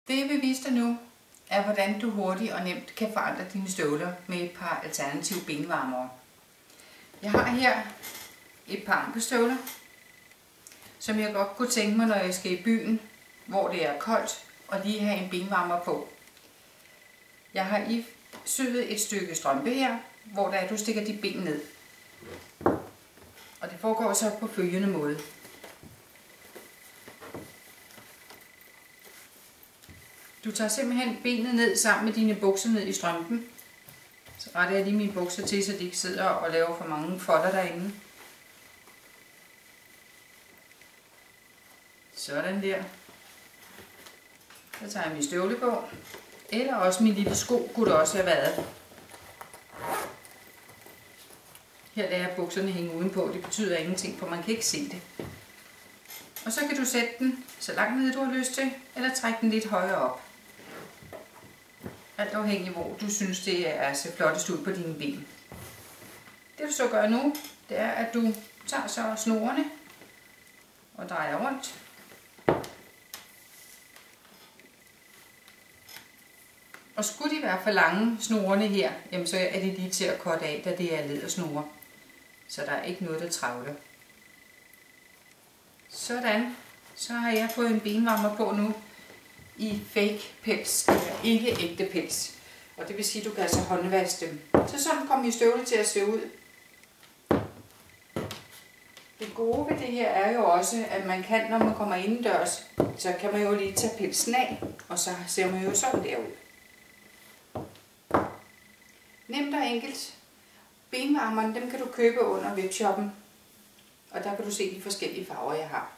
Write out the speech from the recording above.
Det jeg vil vise dig nu, er hvordan du hurtigt og nemt kan forandre dine støvler med et par alternative benvarmere. Jeg har her et par ankestøvler, som jeg godt kunne tænke mig, når jeg skal i byen, hvor det er koldt, og lige have en benvarmer på. Jeg har syet et stykke strømpe her, hvor du stikker dit ben ned. Og det foregår så på følgende måde. Du tager simpelthen benet ned sammen med dine bukser ned i strømpen. Så retter jeg lige mine bukser til, så de ikke sidder og laver for mange folder derinde. Sådan der. Så tager jeg min støvle på. Eller også min lille sko kunne det også have været. Her lader jeg bukserne hænge udenpå. Det betyder ingenting, for man kan ikke se det. Og så kan du sætte den så langt ned du har lyst til, eller trække den lidt højere op. Alt afhængig hvor du synes det er så flottest ud på dine ben. Det du så gør nu, det er at du tager så snorene og drejer rundt. Og skulle de være for lange snorene her, jamen så er de lige til at korte af, da det er lædersnore. Så der er ikke noget der travler. Sådan, så har jeg fået en benvarmer på nu i fake pels, eller ikke ægte pels. Og det vil sige, at du kan altså håndvaske dem. Så sådan kommer min støvle til at se ud. Det gode ved det her er jo også, at man kan, når man kommer indendørs, så kan man jo lige tage pelsen af, og så ser man jo sådan der ud. Nemt og enkelt. Benvarmerne, dem kan du købe under webshoppen, og der kan du se de forskellige farver, jeg har.